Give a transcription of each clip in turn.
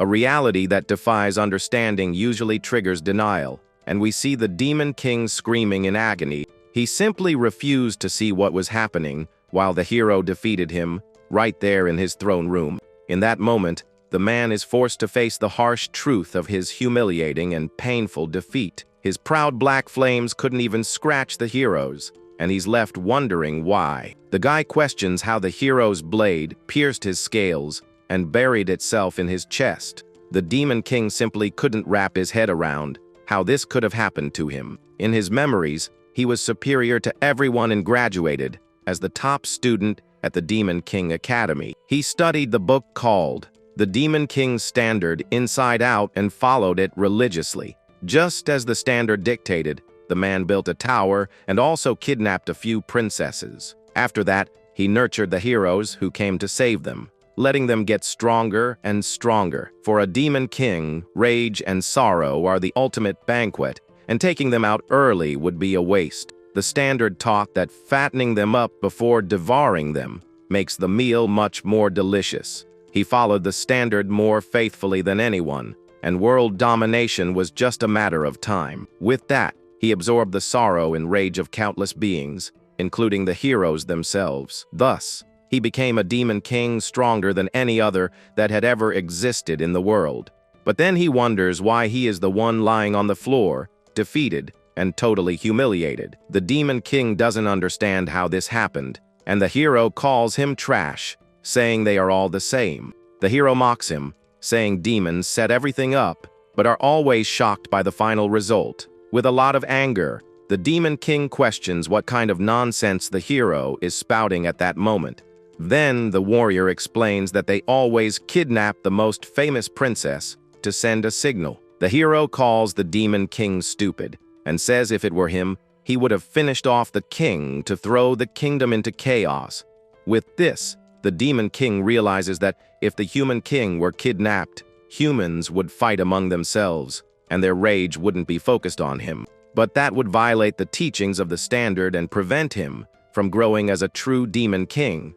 A reality that defies understanding usually triggers denial, and we see the Demon King screaming in agony. He simply refused to see what was happening, while the hero defeated him, right there in his throne room. In that moment, the man is forced to face the harsh truth of his humiliating and painful defeat. His proud black flames couldn't even scratch the heroes, and he's left wondering why. The guy questions how the hero's blade pierced his scales and buried itself in his chest. The Demon King simply couldn't wrap his head around how this could have happened to him. In his memories, he was superior to everyone and graduated as the top student at the Demon King Academy. He studied the book called The Demon King's Standard inside out and followed it religiously. Just as the standard dictated, the man built a tower and also kidnapped a few princesses. After that, he nurtured the heroes who came to save them, letting them get stronger and stronger. For a demon king, rage and sorrow are the ultimate banquet, and taking them out early would be a waste. The standard taught that fattening them up before devouring them makes the meal much more delicious. He followed the standard more faithfully than anyone, and world domination was just a matter of time. With that, he absorbed the sorrow and rage of countless beings, including the heroes themselves. Thus, he became a demon king stronger than any other that had ever existed in the world. But then he wonders why he is the one lying on the floor, defeated and totally humiliated. The Demon King doesn't understand how this happened, and the hero calls him trash, saying they are all the same. The hero mocks him, saying demons set everything up, but are always shocked by the final result. With a lot of anger, the Demon King questions what kind of nonsense the hero is spouting at that moment. Then the warrior explains that they always kidnap the most famous princess to send a signal. The hero calls the Demon King stupid, and says if it were him, he would have finished off the king to throw the kingdom into chaos. With this, the Demon King realizes that if the human king were kidnapped, humans would fight among themselves, and their rage wouldn't be focused on him. But that would violate the teachings of the standard and prevent him from growing as a true Demon King.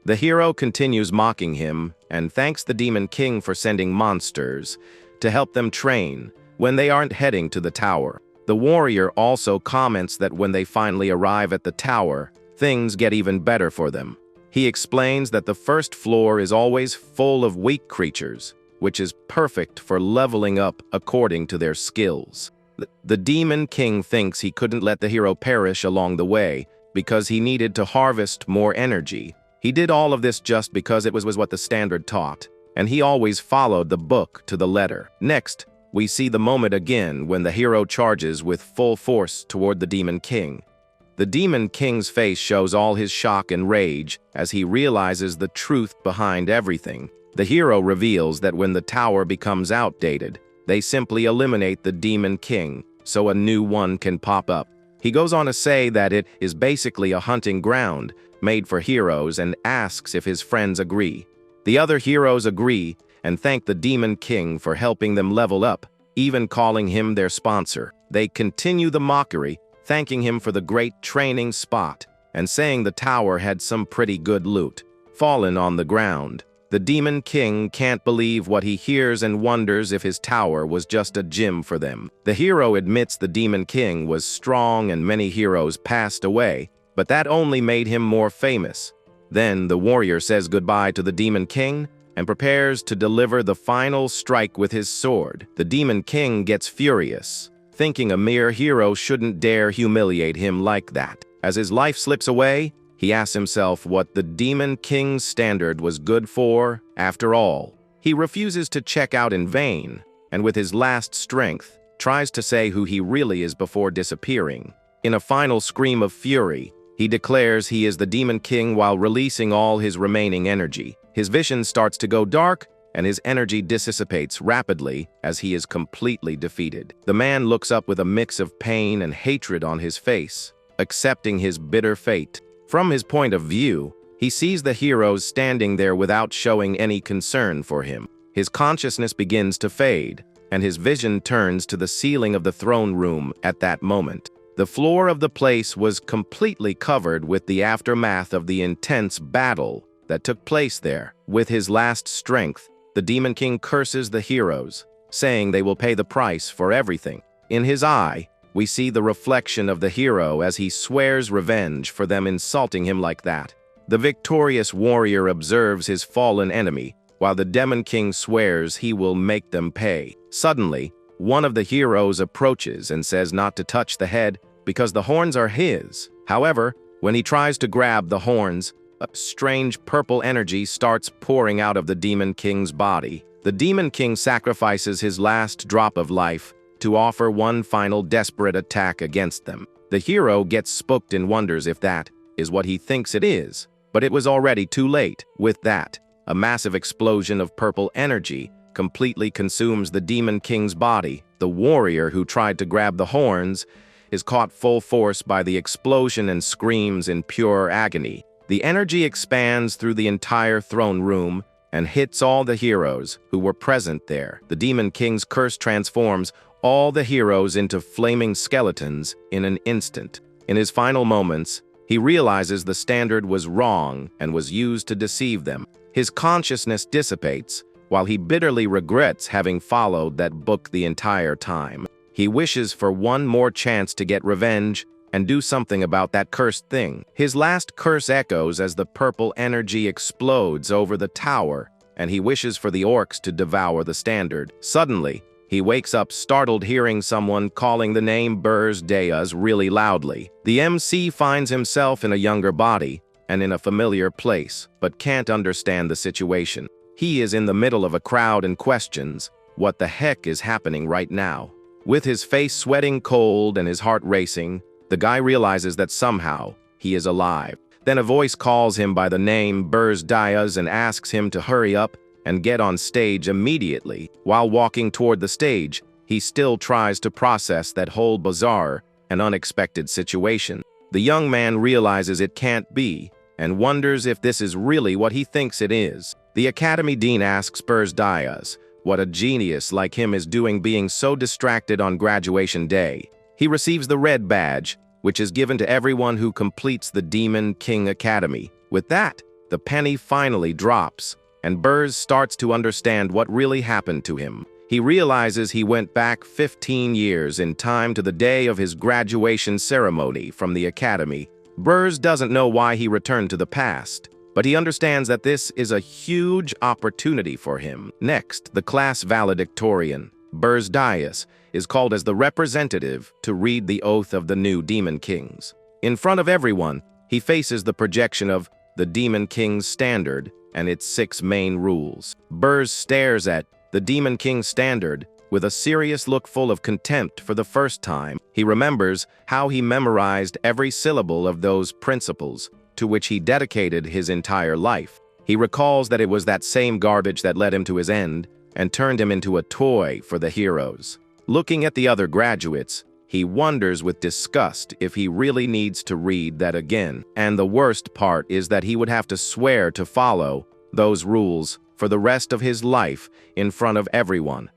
The hero continues mocking him and thanks the Demon King for sending monsters to help them train when they aren't heading to the tower. The warrior also comments that when they finally arrive at the tower, things get even better for them. He explains that the first floor is always full of weak creatures, which is perfect for leveling up according to their skills. The Demon King thinks he couldn't let the hero perish along the way because he needed to harvest more energy. He did all of this just because it was what the standard taught, and he always followed the book to the letter. Next, we see the moment again when the hero charges with full force toward the Demon King. The Demon King's face shows all his shock and rage as he realizes the truth behind everything. The hero reveals that when the tower becomes outdated, they simply eliminate the Demon King so a new one can pop up. He goes on to say that it is basically a hunting ground made for heroes and asks if his friends agree. The other heroes agree and thank the Demon King for helping them level up, even calling him their sponsor. They continue the mockery, thanking him for the great training spot and saying the tower had some pretty good loot. Fallen on the ground, the Demon King can't believe what he hears and wonders if his tower was just a gym for them. The hero admits the Demon King was strong and many heroes passed away, but that only made him more famous. Then the warrior says goodbye to the Demon King and prepares to deliver the final strike with his sword. The Demon King gets furious, thinking a mere hero shouldn't dare humiliate him like that. As his life slips away, he asks himself what the Demon King's standard was good for after all. He refuses to check out in vain, and with his last strength, tries to say who he really is before disappearing. In a final scream of fury, he declares he is the Demon King while releasing all his remaining energy. His vision starts to go dark, and his energy dissipates rapidly as he is completely defeated. The man looks up with a mix of pain and hatred on his face, accepting his bitter fate. From his point of view, he sees the heroes standing there without showing any concern for him. His consciousness begins to fade, and his vision turns to the ceiling of the throne room at that moment. The floor of the place was completely covered with the aftermath of the intense battle that took place there. With his last strength, the Demon King curses the heroes, saying they will pay the price for everything. In his eye, we see the reflection of the hero as he swears revenge for them insulting him like that. The victorious warrior observes his fallen enemy, while the Demon King swears he will make them pay. Suddenly, one of the heroes approaches and says not to touch the head because the horns are his. However, when he tries to grab the horns, a strange purple energy starts pouring out of the Demon King's body. The Demon King sacrifices his last drop of life to offer one final desperate attack against them. The hero gets spooked and wonders if that is what he thinks it is, but it was already too late. With that, a massive explosion of purple energy completely consumes the Demon King's body. The warrior who tried to grab the horns is caught full force by the explosion and screams in pure agony. The energy expands through the entire throne room and hits all the heroes who were present there. The Demon King's curse transforms all the heroes into flaming skeletons in an instant. In his final moments, he realizes the standard was wrong and was used to deceive them. His consciousness dissipates, while he bitterly regrets having followed that book the entire time. He wishes for one more chance to get revenge and do something about that cursed thing. His last curse echoes as the purple energy explodes over the tower, and he wishes for the orcs to devour the standard. Suddenly, he wakes up startled hearing someone calling the name Burz Deas really loudly. The MC finds himself in a younger body and in a familiar place, but can't understand the situation. He is in the middle of a crowd and questions, what the heck is happening right now? With his face sweating cold and his heart racing, the guy realizes that somehow he is alive. Then a voice calls him by the name Burz Deas and asks him to hurry up and get on stage immediately. While walking toward the stage, he still tries to process that whole bizarre and unexpected situation. The young man realizes it can't be and wonders if this is really what he thinks it is. The Academy Dean asks Burz Deas what a genius like him is doing being so distracted on graduation day. He receives the red badge, which is given to everyone who completes the Demon King Academy. With that, the penny finally drops, and Burz starts to understand what really happened to him. He realizes he went back 15 years in time to the day of his graduation ceremony from the academy. Burz doesn't know why he returned to the past, but he understands that this is a huge opportunity for him. Next, the class valedictorian, Burz Deas, is called as the representative to read the oath of the new Demon Kings. In front of everyone, he faces the projection of the Demon King's standard and its 6 main rules. Burz stares at the Demon King's standard with a serious look full of contempt for the first time. He remembers how he memorized every syllable of those principles to which he dedicated his entire life. He recalls that it was that same garbage that led him to his end and turned him into a toy for the heroes. Looking at the other graduates, he wonders with disgust if he really needs to read that again. And the worst part is that he would have to swear to follow those rules for the rest of his life in front of everyone.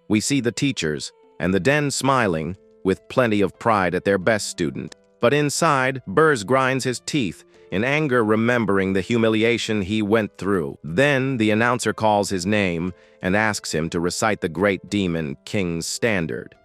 We see the teachers and the den smiling with plenty of pride at their best student. But inside, Burz grinds his teeth in anger, remembering the humiliation he went through. Then the announcer calls his name and asks him to recite the great Demon King's standard.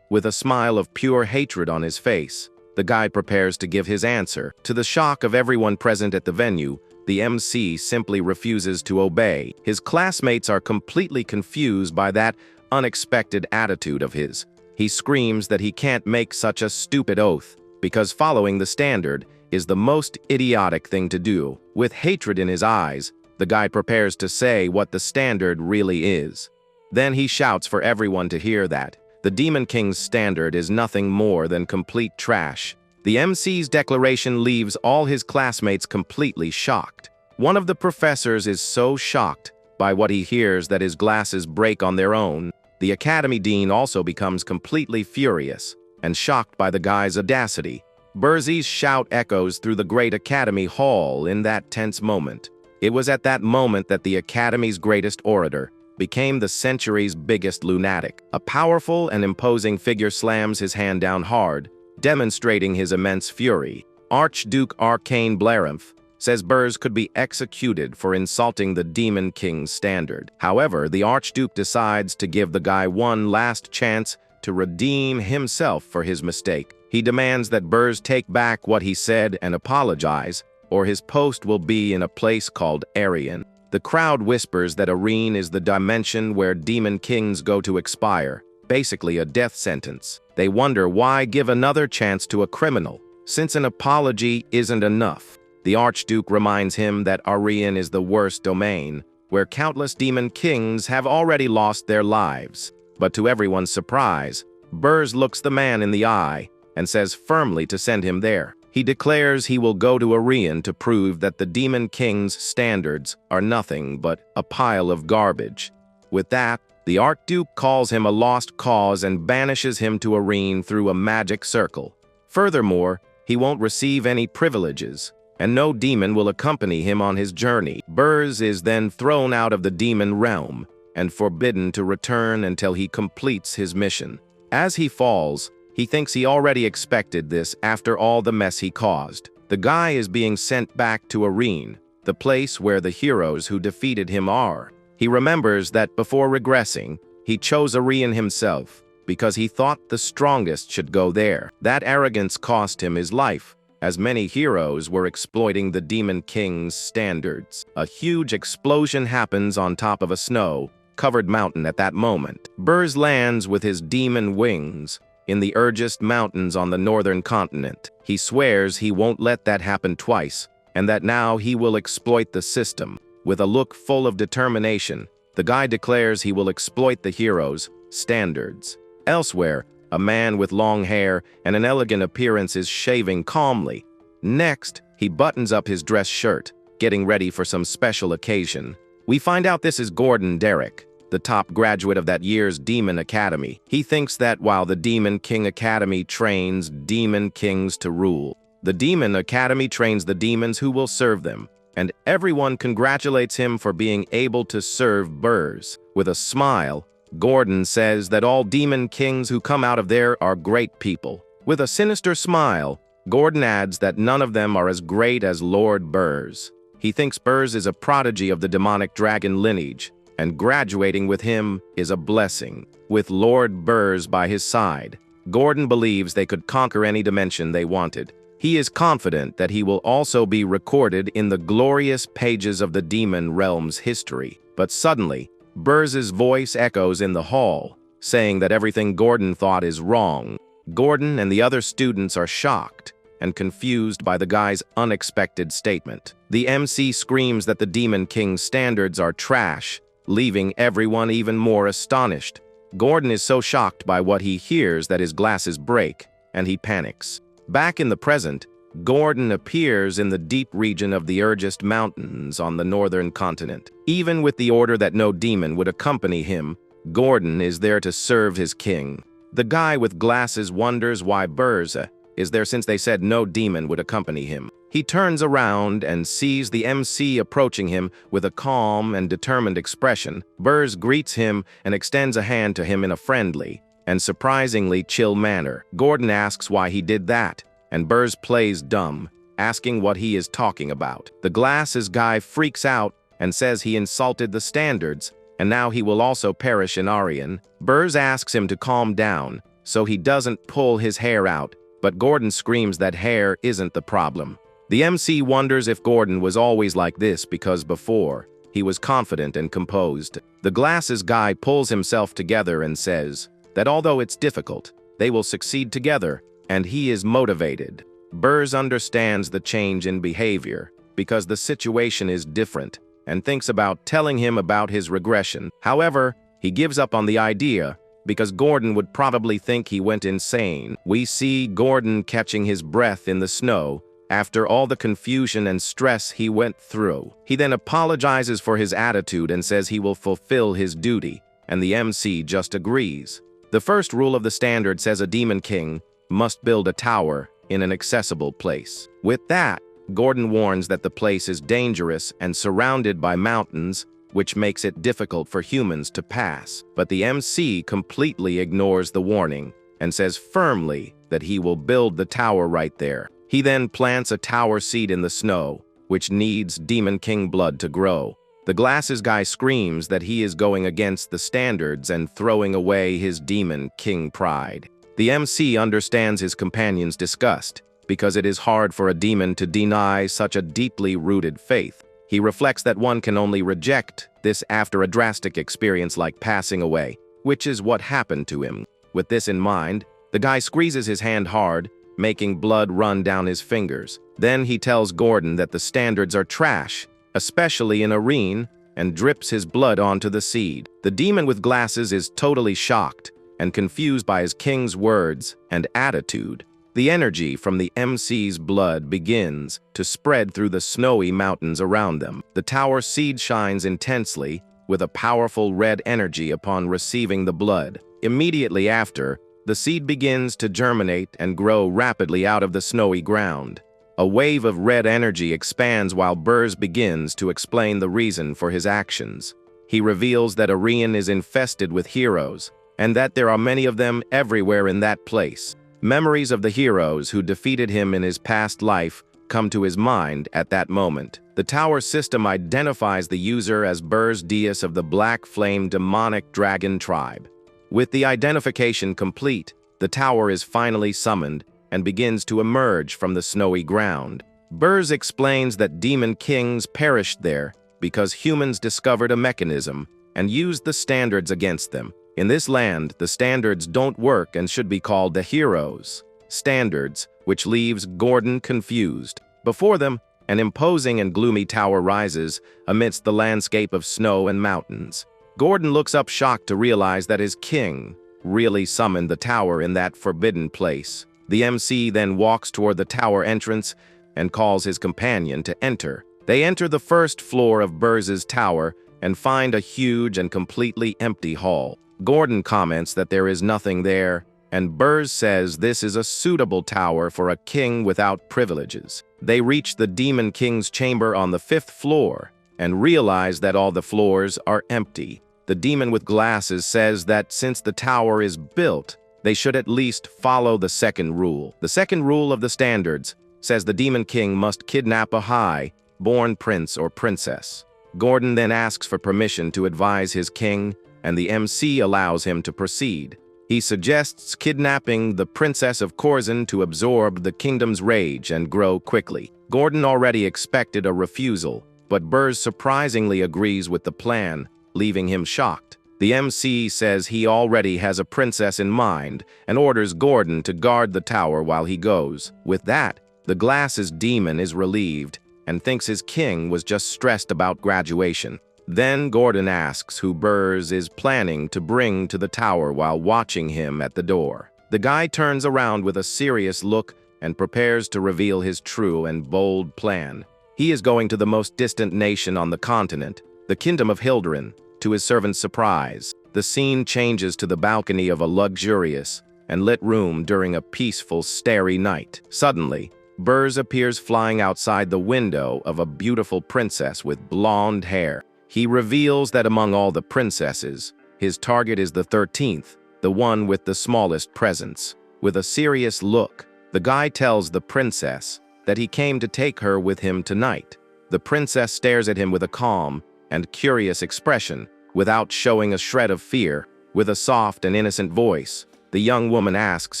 With a smile of pure hatred on his face, the guy prepares to give his answer. To the shock of everyone present at the venue, the MC simply refuses to obey. His classmates are completely confused by that unexpected attitude of his. He screams that he can't make such a stupid oath, because following the standard is the most idiotic thing to do. With hatred in his eyes, the guy prepares to say what the standard really is. Then he shouts for everyone to hear that the Demon King's standard is nothing more than complete trash. The MC's declaration leaves all his classmates completely shocked. One of the professors is so shocked by what he hears that his glasses break on their own. The Academy Dean also becomes completely furious and shocked by the guy's audacity. Burz's shout echoes through the great Academy Hall in that tense moment. It was at that moment that the Academy's greatest orator became the century's biggest lunatic. A powerful and imposing figure slams his hand down hard, demonstrating his immense fury. Archduke Arcane Blarimph says Burrs could be executed for insulting the Demon King's standard. However, the Archduke decides to give the guy one last chance to redeem himself for his mistake. He demands that Burrs take back what he said and apologize, or his post will be in a place called Arian. The crowd whispers that Arian is the dimension where demon kings go to expire, basically a death sentence. They wonder why give another chance to a criminal, since an apology isn't enough. The Archduke reminds him that Arian is the worst domain, where countless demon kings have already lost their lives. But to everyone's surprise, Burrs looks the man in the eye and says firmly to send him there. He declares he will go to Arian to prove that the Demon King's standards are nothing but a pile of garbage. With that, the Archduke calls him a lost cause and banishes him to Arian through a magic circle. Furthermore, he won't receive any privileges, and no demon will accompany him on his journey. Burrs is then thrown out of the demon realm and forbidden to return until he completes his mission. As he falls, he thinks he already expected this after all the mess he caused. The guy is being sent back to Arian, the place where the heroes who defeated him are. He remembers that before regressing, he chose Arian himself because he thought the strongest should go there. That arrogance cost him his life, as many heroes were exploiting the Demon King's standards. A huge explosion happens on top of a snow-covered mountain at that moment. Burrs lands with his demon wings in the Urgest Mountains on the northern continent. He swears he won't let that happen twice, and that now he will exploit the system. With a look full of determination, the guy declares he will exploit the heroes' standards. Elsewhere, a man with long hair and an elegant appearance is shaving calmly. Next, he buttons up his dress shirt, getting ready for some special occasion. We find out this is Gordon Derrick, the top graduate of that year's Demon Academy. He thinks that while the Demon King Academy trains demon kings to rule, the Demon Academy trains the demons who will serve them, and everyone congratulates him for being able to serve Burrs. With a smile, Gordon says that all demon kings who come out of there are great people. With a sinister smile, Gordon adds that none of them are as great as Lord Burrs. He thinks Burrs is a prodigy of the demonic dragon lineage, and graduating with him is a blessing. With Lord Burrs by his side, Gordon believes they could conquer any dimension they wanted. He is confident that he will also be recorded in the glorious pages of the demon realm's history. But suddenly, Burrs' voice echoes in the hall, saying that everything Gordon thought is wrong. Gordon and the other students are shocked and confused by the guy's unexpected statement. The MC screams that the Demon King's standards are trash, leaving everyone even more astonished. Gordon is so shocked by what he hears that his glasses break, and he panics. Back in the present, Gordon appears in the deep region of the Urgest Mountains on the northern continent. Even with the order that no demon would accompany him, Gordon is there to serve his king. The guy with glasses wonders why Burrs is there since they said no demon would accompany him. He turns around and sees the MC approaching him with a calm and determined expression. Burrs greets him and extends a hand to him in a friendly and surprisingly chill manner. Gordon asks why he did that, and Burrs plays dumb, asking what he is talking about. The glasses guy freaks out and says he insulted the standards, and now he will also perish in Arian. Burrs asks him to calm down so he doesn't pull his hair out, but Gordon screams that hair isn't the problem. The MC wonders if Gordon was always like this because before, he was confident and composed. The glasses guy pulls himself together and says that although it's difficult, they will succeed together, and he is motivated. Burrs understands the change in behavior because the situation is different and thinks about telling him about his regression. However, he gives up on the idea because Gordon would probably think he went insane. We see Gordon catching his breath in the snow after all the confusion and stress he went through. He then apologizes for his attitude and says he will fulfill his duty, and the MC just agrees. The first rule of the standard says a demon king must build a tower in an accessible place. With that, Gordon warns that the place is dangerous and surrounded by mountains, which makes it difficult for humans to pass. But the MC completely ignores the warning and says firmly that he will build the tower right there. He then plants a tower seed in the snow, which needs Demon King blood to grow. The glasses guy screams that he is going against the standards and throwing away his Demon King pride. The MC understands his companion's disgust, because it is hard for a demon to deny such a deeply rooted faith. He reflects that one can only reject this after a drastic experience like passing away, which is what happened to him. With this in mind, the guy squeezes his hand hard, making blood run down his fingers. Then he tells Gordon that the standards are trash, especially in Arene, and drips his blood onto the seed. The demon with glasses is totally shocked and confused by his king's words and attitude. The energy from the MC's blood begins to spread through the snowy mountains around them. The tower seed shines intensely, with a powerful red energy upon receiving the blood. Immediately after, the seed begins to germinate and grow rapidly out of the snowy ground. A wave of red energy expands while Burrs begins to explain the reason for his actions. He reveals that Arene is infested with heroes, and that there are many of them everywhere in that place. Memories of the heroes who defeated him in his past life come to his mind at that moment. The tower system identifies the user as Burrs Deus of the Black Flame Demonic Dragon Tribe. With the identification complete, the tower is finally summoned and begins to emerge from the snowy ground. Burrs explains that demon kings perished there because humans discovered a mechanism and used the standards against them. In this land, the standards don't work and should be called the heroes' standards, which leaves Gordon confused. Before them, an imposing and gloomy tower rises amidst the landscape of snow and mountains. Gordon looks up shocked to realize that his king really summoned the tower in that forbidden place. The MC then walks toward the tower entrance and calls his companion to enter. They enter the first floor of Burrs's tower and find a huge and completely empty hall. Gordon comments that there is nothing there, and Burrs says this is a suitable tower for a king without privileges. They reach the Demon King's chamber on the 5th floor and realize that all the floors are empty. The demon with glasses says that since the tower is built, they should at least follow the second rule. The second rule of the standards says the Demon King must kidnap a high-born prince or princess. Gordon then asks for permission to advise his king, and the MC allows him to proceed. He suggests kidnapping the Princess of Corzin to absorb the kingdom's rage and grow quickly. Gordon already expected a refusal, but Burrs surprisingly agrees with the plan, leaving him shocked. The MC says he already has a princess in mind and orders Gordon to guard the tower while he goes. With that, the glasses demon is relieved and thinks his king was just stressed about graduation. Then Gordon asks who Burrs is planning to bring to the tower while watching him at the door. The guy turns around with a serious look and prepares to reveal his true and bold plan. He is going to the most distant nation on the continent, the Kingdom of Hildren. To his servant's surprise, the scene changes to the balcony of a luxurious and lit room during a peaceful, starry night. Suddenly, Burrs appears flying outside the window of a beautiful princess with blonde hair. He reveals that among all the princesses, his target is the 13th, the one with the smallest presence. With a serious look, the guy tells the princess that he came to take her with him tonight. The princess stares at him with a calm and curious expression, without showing a shred of fear. With a soft and innocent voice, the young woman asks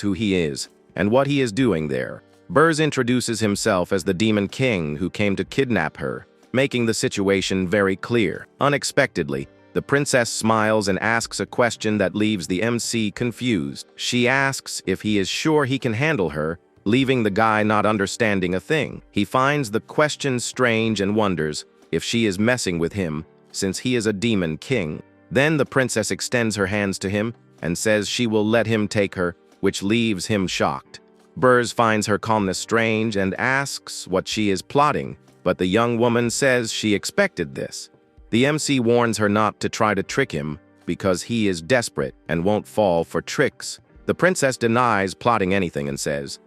who he is and what he is doing there. Burrs introduces himself as the Demon King who came to kidnap her, making the situation very clear. Unexpectedly, the princess smiles and asks a question that leaves the MC confused. She asks if he is sure he can handle her, leaving the guy not understanding a thing. He finds the question strange and wonders if she is messing with him, since he is a Demon King. Then the princess extends her hands to him and says she will let him take her, which leaves him shocked. Burrs finds her calmness strange and asks what she is plotting, but the young woman says she expected this. The MC warns her not to try to trick him because he is desperate and won't fall for tricks. The princess denies plotting anything and says,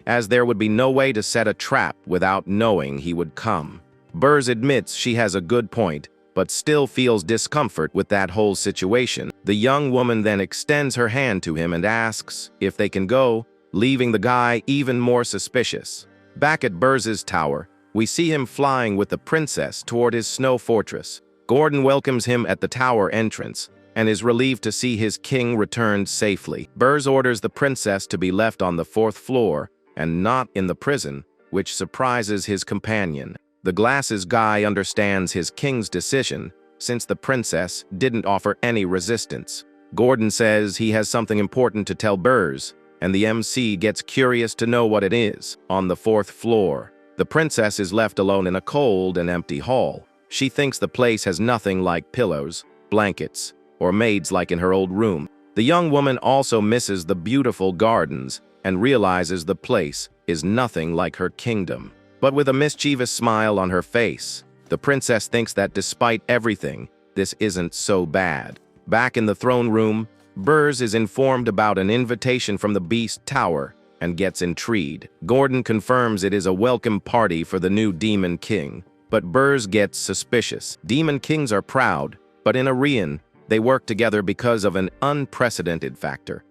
as there would be no way to set a trap without knowing he would come. Burrs admits she has a good point, but still feels discomfort with that whole situation. The young woman then extends her hand to him and asks if they can go, leaving the guy even more suspicious. Back at Burrs's tower, We see him flying with the princess toward his snow fortress. Gordon welcomes him at the tower entrance and is relieved to see his king returned safely. Burs orders the princess to be left on the 4th floor and not in the prison, which surprises his companion. The glasses guy understands his king's decision since the princess didn't offer any resistance. Gordon says he has something important to tell Burs, and the MC gets curious to know what it is. On the 4th floor, the princess is left alone in a cold and empty hall. She thinks the place has nothing like pillows, blankets, or maids like in her old room. The young woman also misses the beautiful gardens and realizes the place is nothing like her kingdom. But with a mischievous smile on her face, the princess thinks that despite everything, this isn't so bad. Back in the throne room, Burs is informed about an invitation from the Beast Tower and gets intrigued. Gordon confirms it is a welcome party for the new Demon King, but Burs gets suspicious. Demon Kings are proud, but in Orion, they work together because of an unprecedented factor.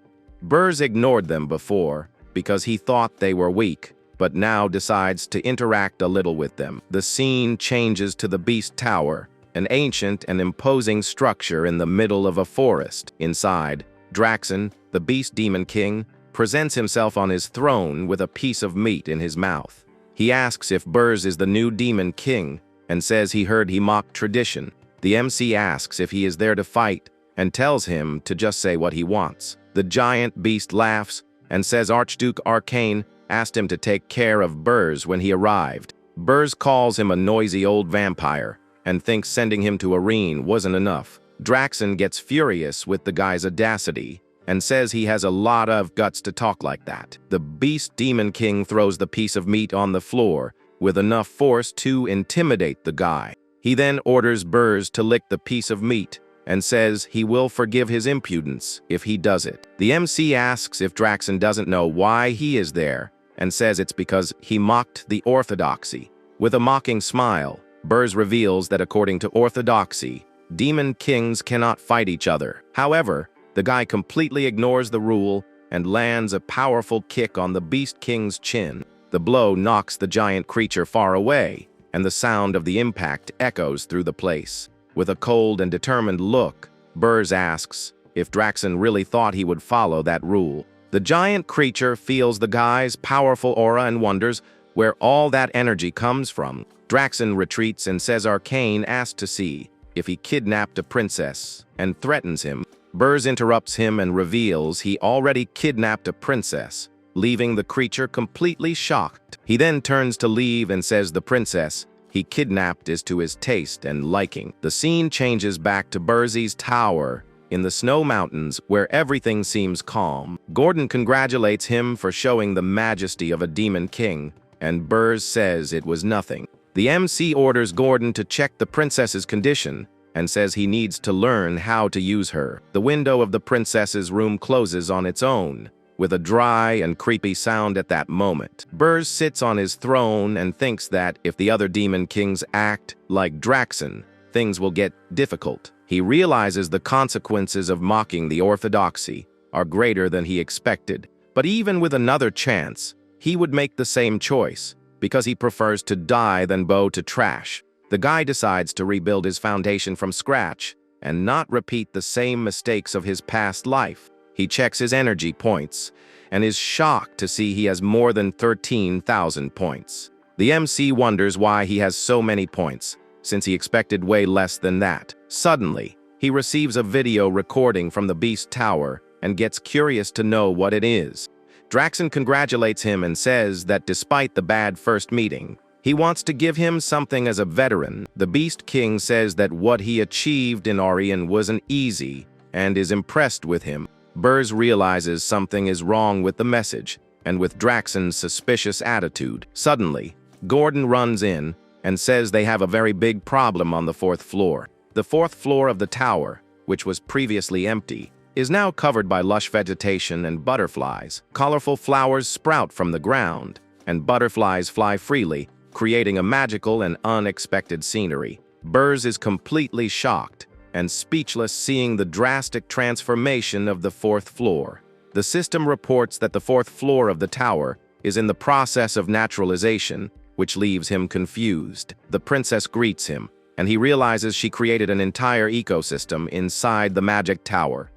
Burs ignored them before because he thought they were weak, but now decides to interact a little with them. The scene changes to the Beast Tower, an ancient and imposing structure in the middle of a forest. Inside, Draxon, the Beast Demon King, presents himself on his throne with a piece of meat in his mouth. He asks if Burs is the new Demon King and says he heard he mocked tradition. The MC asks if he is there to fight and tells him to just say what he wants. The giant beast laughs and says Archduke Arcane asked him to take care of Burs when he arrived. Burs calls him a noisy old vampire and thinks sending him to Arene wasn't enough. Draxon gets furious with the guy's audacity and says he has a lot of guts to talk like that. The Beast Demon King throws the piece of meat on the floor with enough force to intimidate the guy. He then orders Burs to lick the piece of meat and says he will forgive his impudence if he does it. The MC asks if Draxon doesn't know why he is there and says it's because he mocked the orthodoxy. With a mocking smile, Burs reveals that according to orthodoxy, demon kings cannot fight each other. However, the guy completely ignores the rule and lands a powerful kick on the Beast King's chin. The blow knocks the giant creature far away, and the sound of the impact echoes through the place. With a cold and determined look, Burs asks if Draxon really thought he would follow that rule. The giant creature feels the guy's powerful aura and wonders where all that energy comes from. Draxon retreats and says Arcane asked to see if he kidnapped a princess and threatens him. Burs interrupts him and reveals he already kidnapped a princess, leaving the creature completely shocked. He then turns to leave and says the princess he kidnapped is to his taste and liking. The scene changes back to Bursy's tower in the snow mountains where everything seems calm. Gordon congratulates him for showing the majesty of a demon king, and Burs says it was nothing. The MC orders Gordon to check the princess's condition and says he needs to learn how to use her. The window of the princess's room closes on its own, with a dry and creepy sound at that moment. Burs sits on his throne and thinks that if the other demon kings act like Draxon, things will get difficult. He realizes the consequences of mocking the orthodoxy are greater than he expected, but even with another chance, he would make the same choice, because he prefers to die than bow to trash. The guy decides to rebuild his foundation from scratch and not repeat the same mistakes of his past life. He checks his energy points and is shocked to see he has more than 13,000 points. The MC wonders why he has so many points, since he expected way less than that. Suddenly, he receives a video recording from the Beast Tower and gets curious to know what it is. Draxon congratulates him and says that despite the bad first meeting, he wants to give him something as a veteran. The Beast King says that what he achieved in Orion wasn't easy and is impressed with him. Burs realizes something is wrong with the message and with Draxon's suspicious attitude. Suddenly, Gordon runs in and says they have a very big problem on the 4th floor. The 4th floor of the tower, which was previously empty, is now covered by lush vegetation and butterflies. Colorful flowers sprout from the ground, and butterflies fly freely, creating a magical and unexpected scenery. Burs is completely shocked and speechless seeing the drastic transformation of the 4th floor. The system reports that the 4th floor of the tower is in the process of naturalization which leaves him confused. The princess greets him, and he realizes she created an entire ecosystem inside the magic tower.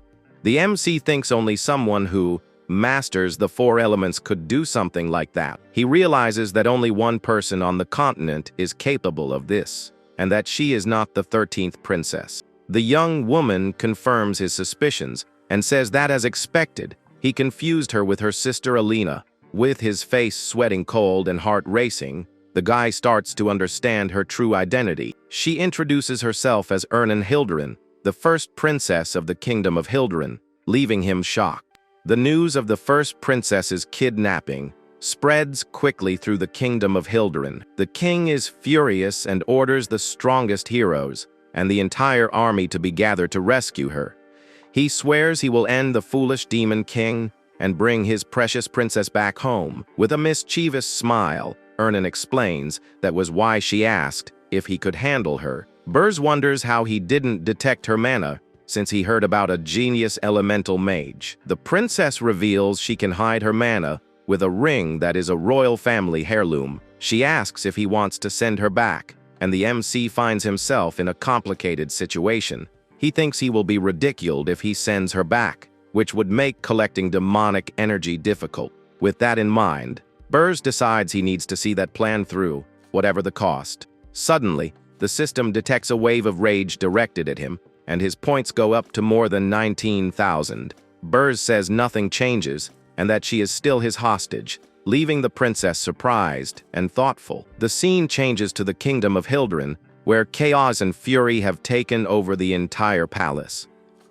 The MC thinks only someone who masters the four elements could do something like that. He realizes that only one person on the continent is capable of this, and that she is not the 13th princess. The young woman confirms his suspicions and says that, as expected, he confused her with her sister Alina. With his face sweating cold and heart racing, the guy starts to understand her true identity. She introduces herself as Hilderin, the first princess of the kingdom of Hilderin, leaving him shocked. The news of the first princess's kidnapping spreads quickly through the kingdom of Hilderin. The king is furious and orders the strongest heroes and the entire army to be gathered to rescue her. He swears he will end the foolish demon king and bring his precious princess back home. With a mischievous smile, Ernan explains that was why she asked if he could handle her. Burrs wonders how he didn't detect her mana, since he heard about a genius elemental mage. The princess reveals she can hide her mana with a ring that is a royal family heirloom. She asks if he wants to send her back, and the MC finds himself in a complicated situation. He thinks he will be ridiculed if he sends her back, which would make collecting demonic energy difficult. With that in mind, Burrs decides he needs to see that plan through, whatever the cost. Suddenly, the system detects a wave of rage directed at him, and his points go up to more than 19,000. Burrs says nothing changes, and that she is still his hostage, leaving the princess surprised and thoughtful. The scene changes to the kingdom of Hilderin, where chaos and fury have taken over the entire palace.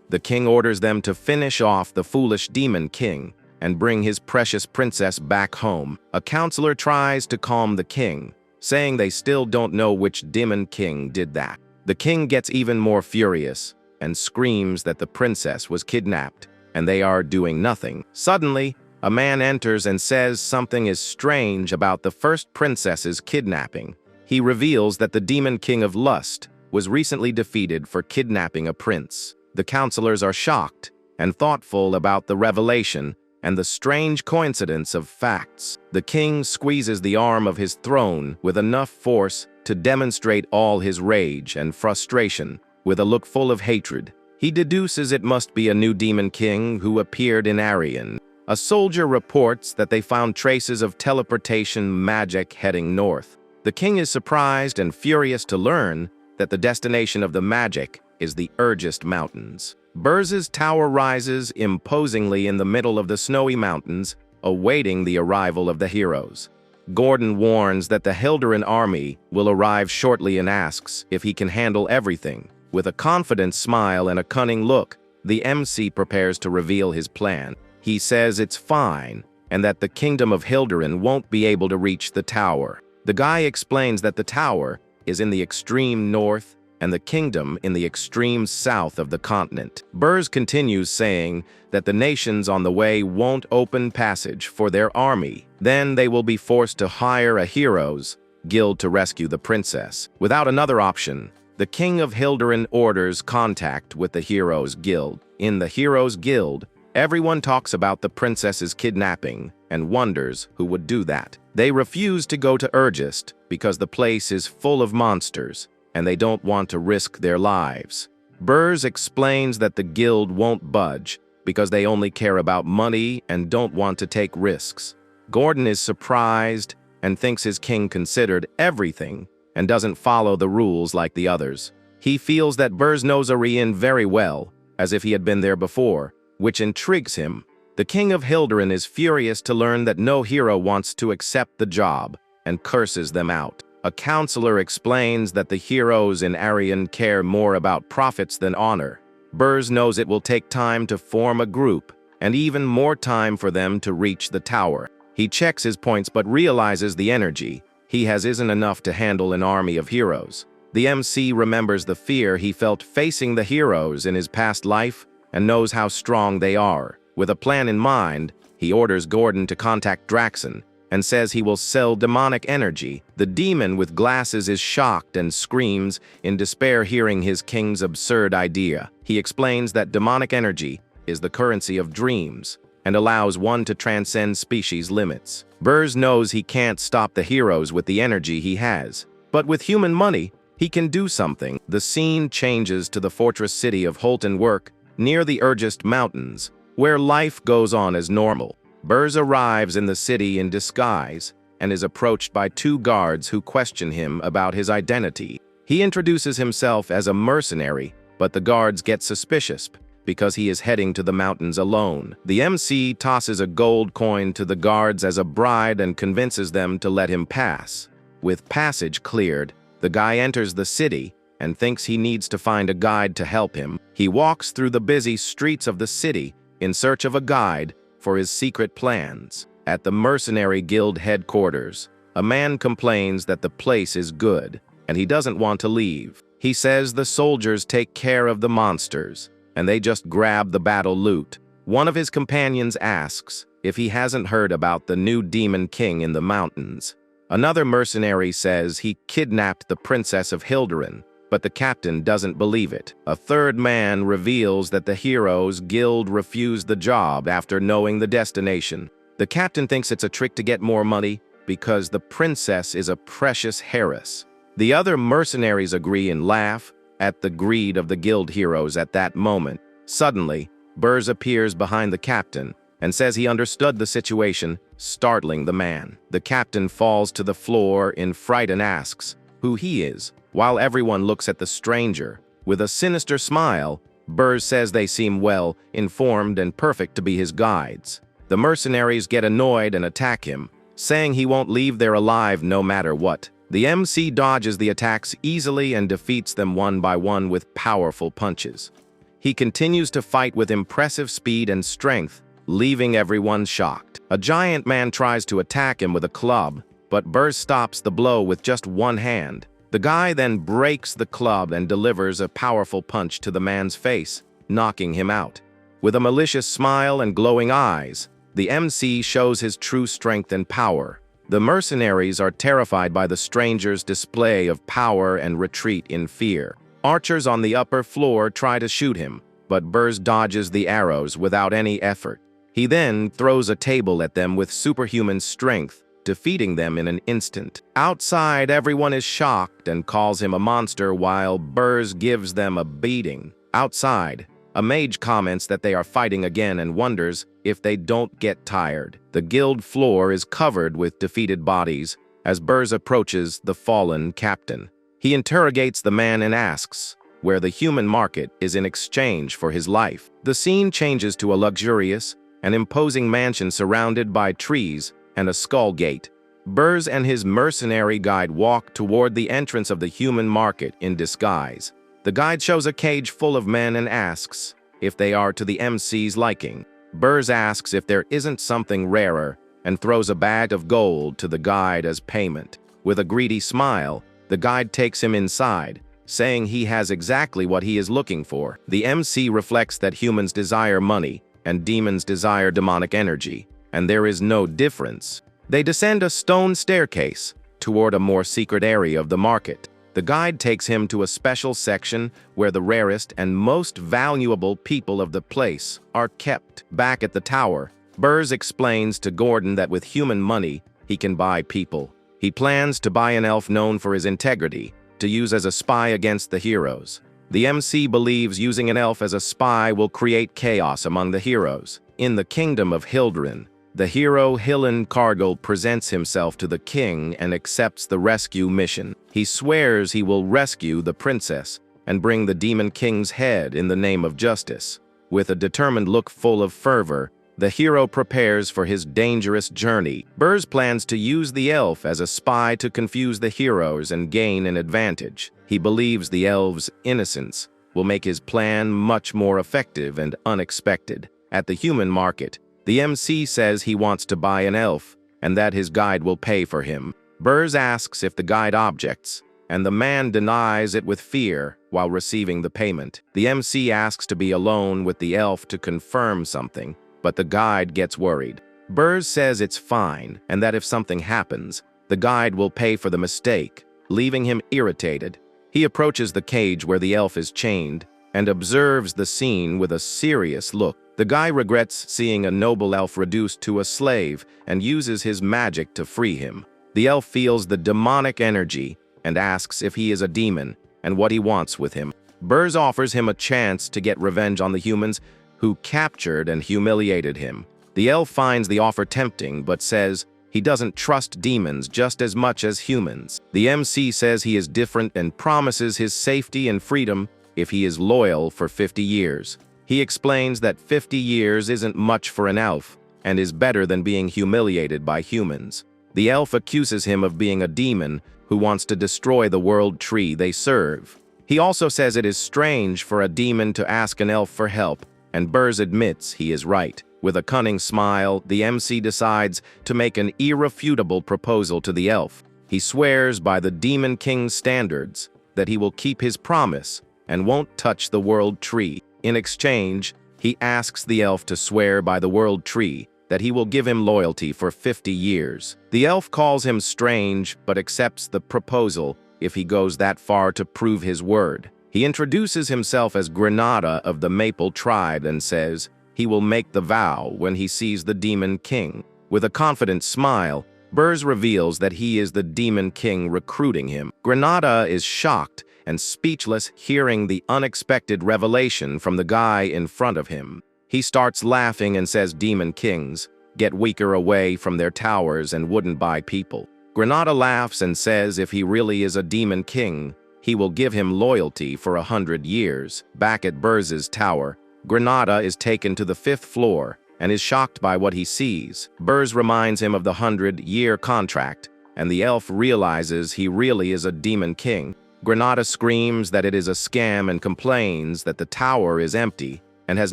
The king orders them to finish off the foolish demon king and bring his precious princess back home. A counselor tries to calm the king, saying they still don't know which demon king did that. The king gets even more furious and screams that the princess was kidnapped and they are doing nothing. Suddenly, a man enters and says something is strange about the first princess's kidnapping. He reveals that the demon king of lust was recently defeated for kidnapping a prince. The counselors are shocked and thoughtful about the revelation and the strange coincidence of facts. The king squeezes the arm of his throne with enough force to demonstrate all his rage and frustration. With a look full of hatred, he deduces it must be a new demon king who appeared in Arian. A soldier reports that they found traces of teleportation magic heading north. The king is surprised and furious to learn that the destination of the magic is the Urgest Mountains. Burrs' tower rises imposingly in the middle of the snowy mountains, awaiting the arrival of the heroes. Gordon warns that the Hilderin army will arrive shortly and asks if he can handle everything. With a confident smile and a cunning look, the MC prepares to reveal his plan. He says it's fine, and that the kingdom of Hilderin won't be able to reach the tower. The guy explains that the tower is in the extreme north and the kingdom in the extreme south of the continent. Burrs continues saying that the nations on the way won't open passage for their army. Then they will be forced to hire a heroes guild to rescue the princess. Without another option, the king of Hilderin orders contact with the heroes guild. In the heroes guild, everyone talks about the princess's kidnapping and wonders who would do that. They refuse to go to Urgest because the place is full of monsters, and they don't want to risk their lives. Burrs explains that the guild won't budge because they only care about money and don't want to take risks. Gordon is surprised and thinks his king considered everything and doesn't follow the rules like the others. He feels that Burrs knows Arian very well, as if he had been there before, which intrigues him. The king of Hilderin is furious to learn that no hero wants to accept the job and curses them out. A counselor explains that the heroes in Arian care more about profits than honor. Burrs knows it will take time to form a group, and even more time for them to reach the tower. He checks his points but realizes the energy he has isn't enough to handle an army of heroes. The MC remembers the fear he felt facing the heroes in his past life and knows how strong they are. With a plan in mind, he orders Gordon to contact Draxon and says he will sell demonic energy. The demon with glasses is shocked and screams in despair hearing his king's absurd idea. He explains that demonic energy is the currency of dreams, and allows one to transcend species limits. Burrs knows he can't stop the heroes with the energy he has, but with human money, he can do something. The scene changes to the fortress city of Holton Work, near the Urgest Mountains, where life goes on as normal. Burrs arrives in the city in disguise and is approached by two guards who question him about his identity. He introduces himself as a mercenary, but the guards get suspicious because he is heading to the mountains alone. The MC tosses a gold coin to the guards as a bribe and convinces them to let him pass. With passage cleared, the guy enters the city and thinks he needs to find a guide to help him. He walks through the busy streets of the city in search of a guide for his secret plans. At the mercenary guild headquarters, a man complains that the place is good and he doesn't want to leave. He says the soldiers take care of the monsters and they just grab the battle loot. One of his companions asks if he hasn't heard about the new demon king in the mountains. Another mercenary says he kidnapped the princess of Hilderin, but the captain doesn't believe it. A third man reveals that the heroes' guild refused the job after knowing the destination. The captain thinks it's a trick to get more money because the princess is a precious heiress. The other mercenaries agree and laugh at the greed of the guild heroes at that moment. Suddenly, Burrs appears behind the captain and says he understood the situation, startling the man. The captain falls to the floor in fright and asks who he is, while everyone looks at the stranger. With a sinister smile, Burrs says they seem well informed and perfect to be his guides. The mercenaries get annoyed and attack him, saying he won't leave there alive no matter what. The MC dodges the attacks easily and defeats them one by one with powerful punches. He continues to fight with impressive speed and strength, leaving everyone shocked. A giant man tries to attack him with a club, but Burrs stops the blow with just one hand. The guy then breaks the club and delivers a powerful punch to the man's face, knocking him out. With a malicious smile and glowing eyes, the MC shows his true strength and power. The mercenaries are terrified by the stranger's display of power and retreat in fear. Archers on the upper floor try to shoot him, but Burrs dodges the arrows without any effort. He then throws a table at them with superhuman strength, defeating them in an instant. Outside, everyone is shocked and calls him a monster while Burrs gives them a beating. Outside, a mage comments that they are fighting again and wonders if they don't get tired. The guild floor is covered with defeated bodies as Burrs approaches the fallen captain. He interrogates the man and asks where the human market is in exchange for his life. The scene changes to a luxurious and imposing mansion surrounded by trees and a skull gate. Burrs and his mercenary guide walk toward the entrance of the human market in disguise. The guide shows a cage full of men and asks if they are to the MC's liking. Burrs asks if there isn't something rarer and throws a bag of gold to the guide as payment. With a greedy smile, the guide takes him inside, saying he has exactly what he is looking for. The MC reflects that humans desire money and demons desire demonic energy, and there is no difference. They descend a stone staircase toward a more secret area of the market. The guide takes him to a special section where the rarest and most valuable people of the place are kept. Back at the tower, Burrs explains to Gordon that with human money, he can buy people. He plans to buy an elf known for his integrity, to use as a spy against the heroes. The MC believes using an elf as a spy will create chaos among the heroes. In the kingdom of Hilderin, the hero Hillen Cargill presents himself to the king and accepts the rescue mission. He swears he will rescue the princess and bring the demon king's head in the name of justice. With a determined look full of fervor, the hero prepares for his dangerous journey. Burrs plans to use the elf as a spy to confuse the heroes and gain an advantage. He believes the elf's innocence will make his plan much more effective and unexpected. At the human market, the MC says he wants to buy an elf and that his guide will pay for him. Burrs asks if the guide objects, and the man denies it with fear while receiving the payment. The MC asks to be alone with the elf to confirm something, but the guide gets worried. Burrs says it's fine and that if something happens, the guide will pay for the mistake, leaving him irritated. He approaches the cage where the elf is chained and observes the scene with a serious look. The guy regrets seeing a noble elf reduced to a slave and uses his magic to free him. The elf feels the demonic energy and asks if he is a demon and what he wants with him. Burs offers him a chance to get revenge on the humans who captured and humiliated him. The elf finds the offer tempting but says he doesn't trust demons just as much as humans. The MC says he is different and promises his safety and freedom if he is loyal for 50 years. He explains that 50 years isn't much for an elf and is better than being humiliated by humans. The elf accuses him of being a demon who wants to destroy the world tree they serve. He also says it is strange for a demon to ask an elf for help, and Burs admits he is right. With a cunning smile, the MC decides to make an irrefutable proposal to the elf. He swears by the Demon King's standards that he will keep his promise and won't touch the world tree. In exchange, he asks the elf to swear by the world tree that he will give him loyalty for 50 years. The elf calls him strange but accepts the proposal if he goes that far to prove his word. He introduces himself as Granada of the Maple tribe and says he will make the vow when he sees the Demon King. With a confident smile, Burs reveals that he is the Demon King recruiting him. Granada is shocked and speechless hearing the unexpected revelation from the guy in front of him. He starts laughing and says Demon Kings get weaker away from their towers and wouldn't buy people. Granada laughs and says if he really is a Demon King, he will give him loyalty for 100 years. Back at Burs's tower, Granada is taken to the 5th floor and is shocked by what he sees. Burs reminds him of the 100-year contract, and the elf realizes he really is a Demon King. Granada screams that it is a scam and complains that the tower is empty and has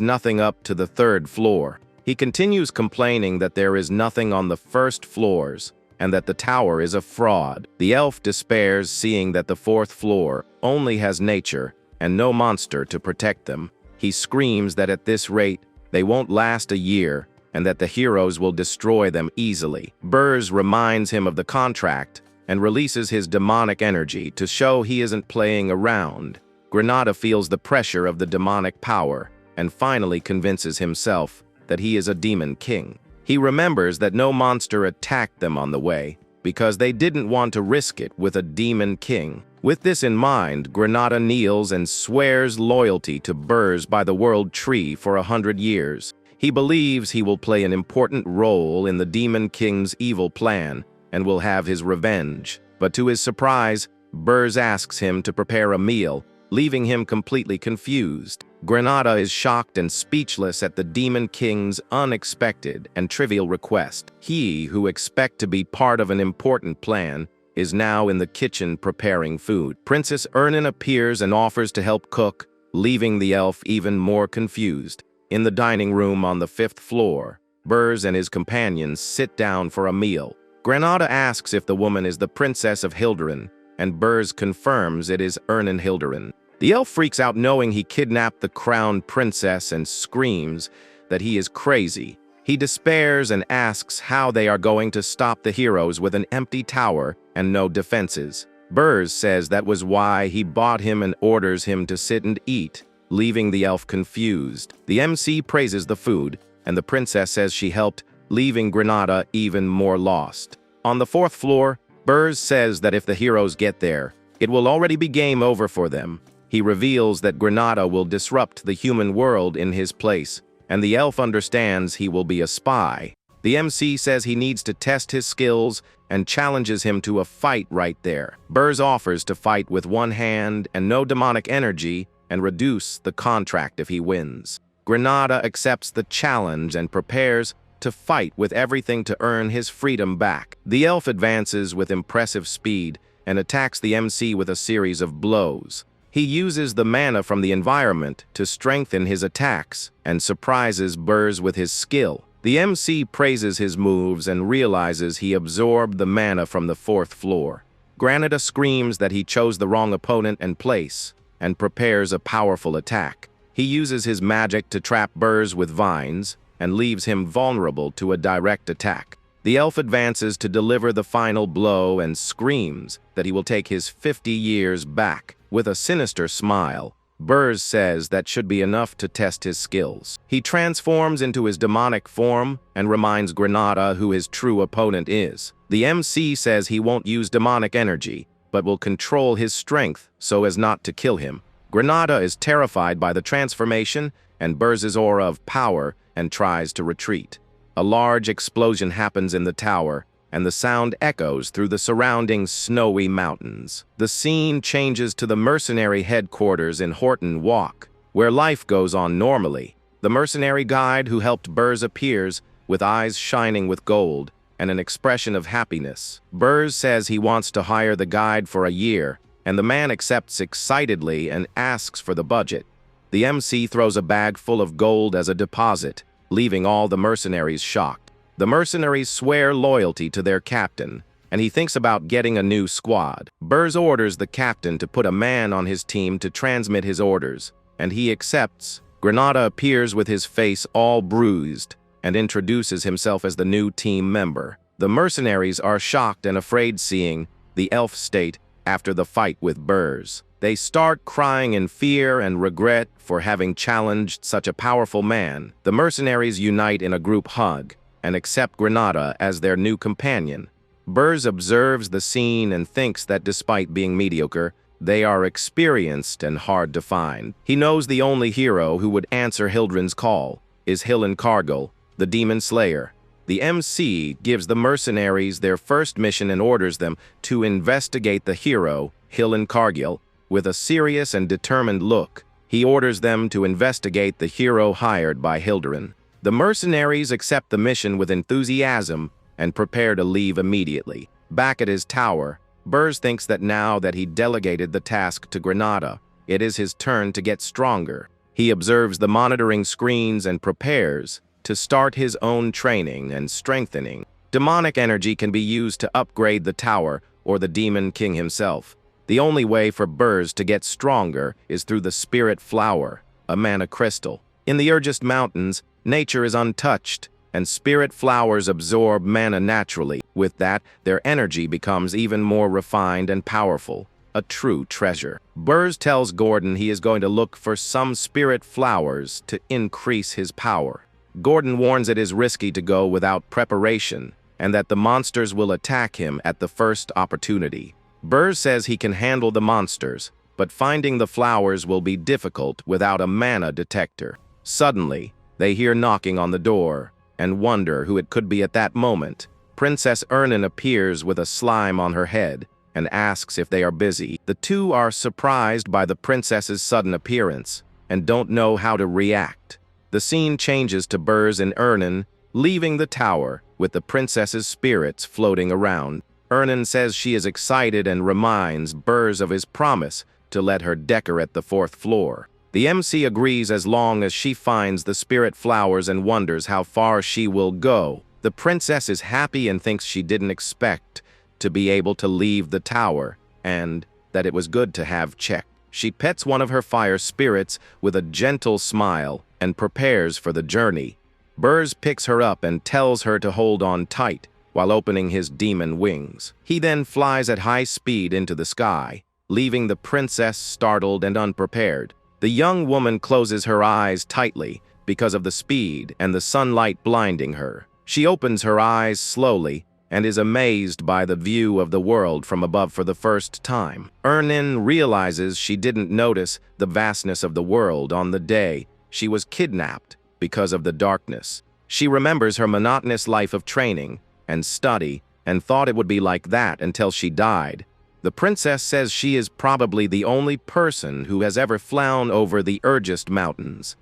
nothing up to the 3rd floor. He continues complaining that there is nothing on the 1st floors and that the tower is a fraud. The elf despairs seeing that the 4th floor only has nature and no monster to protect them. He screams that at this rate, they won't last a year and that the heroes will destroy them easily. Burs reminds him of the contract and releases his demonic energy to show he isn't playing around. Granada feels the pressure of the demonic power and finally convinces himself that he is a Demon King. He remembers that no monster attacked them on the way because they didn't want to risk it with a Demon King. With this in mind, Granada kneels and swears loyalty to Burs by the world tree for 100 years. He believes he will play an important role in the Demon King's evil plan and will have his revenge. But to his surprise, Burs asks him to prepare a meal, leaving him completely confused. Granada is shocked and speechless at the Demon King's unexpected and trivial request. He, who expects to be part of an important plan, is now in the kitchen preparing food. Princess Ernan appears and offers to help cook, leaving the elf even more confused. In the dining room on the 5th floor, Burs and his companions sit down for a meal. Granada asks if the woman is the Princess of Hilderin, and Burs confirms it is Ernan Hilderin. The elf freaks out knowing he kidnapped the crowned princess and screams that he is crazy. He despairs and asks how they are going to stop the heroes with an empty tower and no defenses. Burs says that was why he bought him and orders him to sit and eat, leaving the elf confused. The MC praises the food, and the princess says she helped, leaving Granada even more lost. On the 4th floor, Burs says that if the heroes get there, it will already be game over for them. He reveals that Granada will disrupt the human world in his place, and the elf understands he will be a spy. The MC says he needs to test his skills and challenges him to a fight right there. Burs offers to fight with one hand and no demonic energy and reduce the contract if he wins. Granada accepts the challenge and prepares to fight with everything to earn his freedom back. The elf advances with impressive speed and attacks the MC with a series of blows. He uses the mana from the environment to strengthen his attacks and surprises Burs with his skill. The MC praises his moves and realizes he absorbed the mana from the 4th floor. Granada screams that he chose the wrong opponent and place and prepares a powerful attack. He uses his magic to trap Burs with vines and leaves him vulnerable to a direct attack. The elf advances to deliver the final blow and screams that he will take his 50 years back. With a sinister smile, Burrs says that should be enough to test his skills. He transforms into his demonic form and reminds Granada who his true opponent is. The MC says he won't use demonic energy, but will control his strength so as not to kill him. Granada is terrified by the transformation and Burrs' aura of power and tries to retreat. A large explosion happens in the tower, and the sound echoes through the surrounding snowy mountains. The scene changes to the mercenary headquarters in Horton Walk, where life goes on normally. The mercenary guide who helped Burrs appears, with eyes shining with gold and an expression of happiness. Burrs says he wants to hire the guide for a year, and the man accepts excitedly and asks for the budget. The MC throws a bag full of gold as a deposit, leaving all the mercenaries shocked. The mercenaries swear loyalty to their captain, and he thinks about getting a new squad. Burrs orders the captain to put a man on his team to transmit his orders, and he accepts. Granada appears with his face all bruised and introduces himself as the new team member. The mercenaries are shocked and afraid seeing the elf state after the fight with Burrs. They start crying in fear and regret for having challenged such a powerful man. The mercenaries unite in a group hug and accept Granada as their new companion. Burrs observes the scene and thinks that despite being mediocre, they are experienced and hard to find. He knows the only hero who would answer Hildren's call is Hillen Cargill, the demon slayer. The MC gives the mercenaries their first mission and orders them to investigate the hero, Hillen Cargill, with a serious and determined look. He orders them to investigate the hero hired by Hildren. The mercenaries accept the mission with enthusiasm and prepare to leave immediately. Back at his tower, Burrs thinks that now that he delegated the task to Granada, it is his turn to get stronger. He observes the monitoring screens and prepares to start his own training and strengthening. Demonic energy can be used to upgrade the tower or the Demon King himself. The only way for Burrs to get stronger is through the Spirit Flower, a mana crystal. In the Urgest Mountains, nature is untouched, and spirit flowers absorb mana naturally. With that, their energy becomes even more refined and powerful, a true treasure. Burrs tells Gordon he is going to look for some spirit flowers to increase his power. Gordon warns it is risky to go without preparation, and that the monsters will attack him at the first opportunity. Burrs says he can handle the monsters, but finding the flowers will be difficult without a mana detector. Suddenly, they hear knocking on the door, and wonder who it could be at that moment. Princess Ernan appears with a slime on her head, and asks if they are busy. The two are surprised by the princess's sudden appearance, and don't know how to react. The scene changes to Burrs and Ernan leaving the tower, with the princess's spirits floating around. Ernan says she is excited and reminds Burrs of his promise to let her decorate the 4th floor. The MC agrees as long as she finds the spirit flowers and wonders how far she will go. The princess is happy and thinks she didn't expect to be able to leave the tower, and that it was good to have checked. She pets one of her fire spirits with a gentle smile and prepares for the journey. Burrs picks her up and tells her to hold on tight while opening his demon wings. He then flies at high speed into the sky, leaving the princess startled and unprepared. The young woman closes her eyes tightly because of the speed and the sunlight blinding her. She opens her eyes slowly and is amazed by the view of the world from above for the first time. Ernan realizes she didn't notice the vastness of the world on the day she was kidnapped because of the darkness. She remembers her monotonous life of training and study and thought it would be like that until she died. The princess says she is probably the only person who has ever flown over the Urgest Mountains.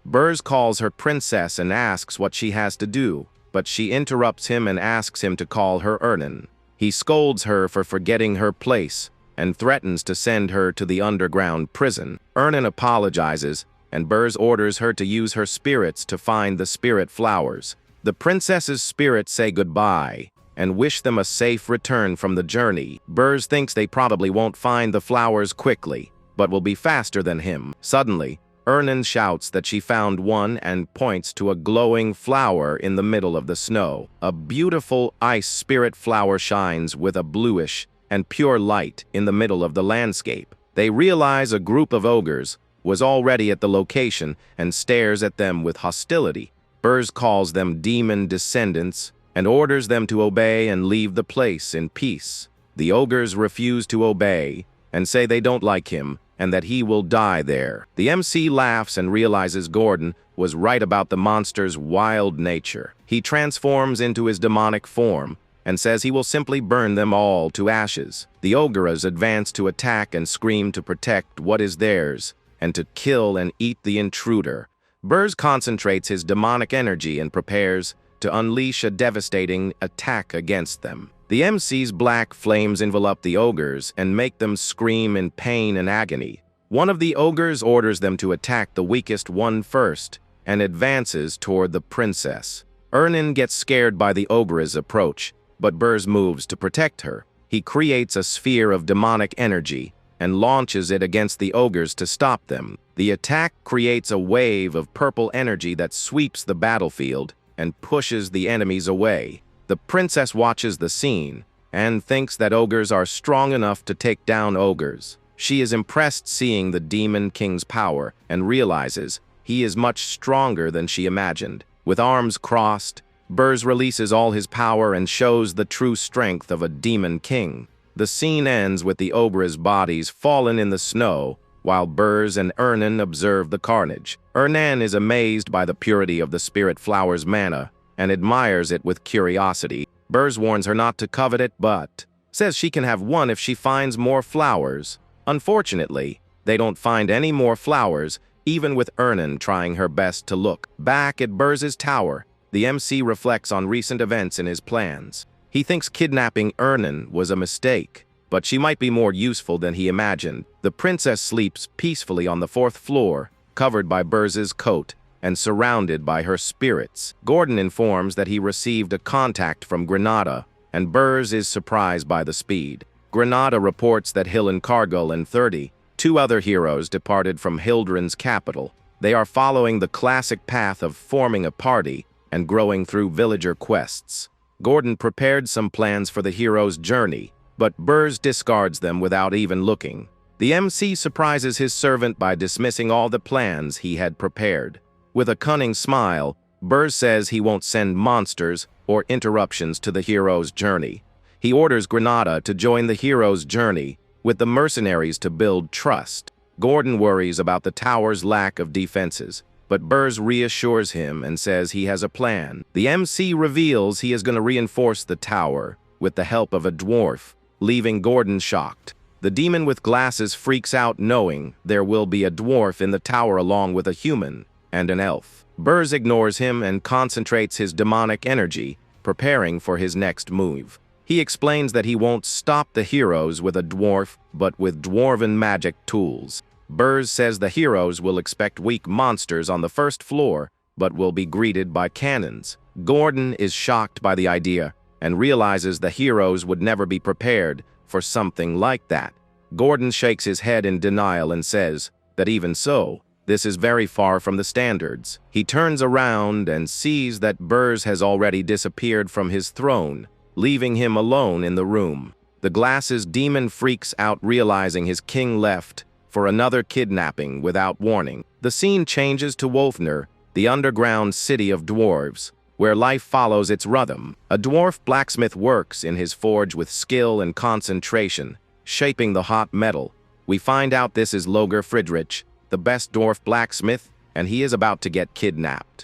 Burrs calls her princess and asks what she has to do, but she interrupts him and asks him to call her Ernan. He scolds her for forgetting her place and threatens to send her to the underground prison. Ernan apologizes, and Burrs orders her to use her spirits to find the spirit flowers. The princess's spirits say goodbye and wish them a safe return from the journey. Burrs thinks they probably won't find the flowers quickly, but will be faster than him. Suddenly, Ernan shouts that she found one and points to a glowing flower in the middle of the snow. A beautiful ice spirit flower shines with a bluish and pure light in the middle of the landscape. They realize a group of ogres was already at the location and stares at them with hostility. Burs calls them demon descendants and orders them to obey and leave the place in peace. The ogres refuse to obey and say they don't like him and that he will die there. The MC laughs and realizes Gordon was right about the monster's wild nature. He transforms into his demonic form and says he will simply burn them all to ashes. The ogres advance to attack and scream to protect what is theirs and to kill and eat the intruder. Burs concentrates his demonic energy and prepares to unleash a devastating attack against them. The MC's black flames envelop the ogres and make them scream in pain and agony. One of the ogres orders them to attack the weakest one first and advances toward the princess. Ernan gets scared by the ogre's approach, but Burs moves to protect her. He creates a sphere of demonic energy and launches it against the ogres to stop them. The attack creates a wave of purple energy that sweeps the battlefield and pushes the enemies away. The princess watches the scene and thinks that ogres are strong enough to take down ogres. She is impressed seeing the Demon King's power and realizes he is much stronger than she imagined. With arms crossed, Burs releases all his power and shows the true strength of a Demon King. The scene ends with the ogres' bodies fallen in the snow, while Burs and Ernan observe the carnage. Ernan is amazed by the purity of the spirit flower's mana and admires it with curiosity. Burs warns her not to covet it, but says she can have one if she finds more flowers. Unfortunately, they don't find any more flowers, even with Ernan trying her best to look. Back at Burs's tower, the MC reflects on recent events in his plans. He thinks kidnapping Ernan was a mistake, but she might be more useful than he imagined. The princess sleeps peacefully on the 4th floor, covered by Burs's coat and surrounded by her spirits. Gordon informs that he received a contact from Granada, and Burs is surprised by the speed. Granada reports that Hill and Cargill and 32 other heroes departed from Hildren's capital. They are following the classic path of forming a party and growing through villager quests. Gordon prepared some plans for the hero's journey, but Burs discards them without even looking. The MC surprises his servant by dismissing all the plans he had prepared. With a cunning smile, Burs says he won't send monsters or interruptions to the hero's journey. He orders Granada to join the hero's journey with the mercenaries to build trust. Gordon worries about the tower's lack of defenses, but Burs reassures him and says he has a plan. The MC reveals he is going to reinforce the tower with the help of a dwarf, leaving Gordon shocked. The demon with glasses freaks out knowing there will be a dwarf in the tower along with a human and an elf. Burs ignores him and concentrates his demonic energy, preparing for his next move. He explains that he won't stop the heroes with a dwarf, but with dwarven magic tools. Burs says the heroes will expect weak monsters on the 1st floor, but will be greeted by cannons. Gordon is shocked by the idea and realizes the heroes would never be prepared for something like that. Gordon shakes his head in denial and says that even so, this is very far from the standards. He turns around and sees that Burs has already disappeared from his throne, leaving him alone in the room. The glasses demon freaks out realizing his king left for another kidnapping without warning. The scene changes to Wolfner, the underground city of dwarves, where life follows its rhythm. A dwarf blacksmith works in his forge with skill and concentration, shaping the hot metal. We find out this is Loger Friedrich, the best dwarf blacksmith, and he is about to get kidnapped.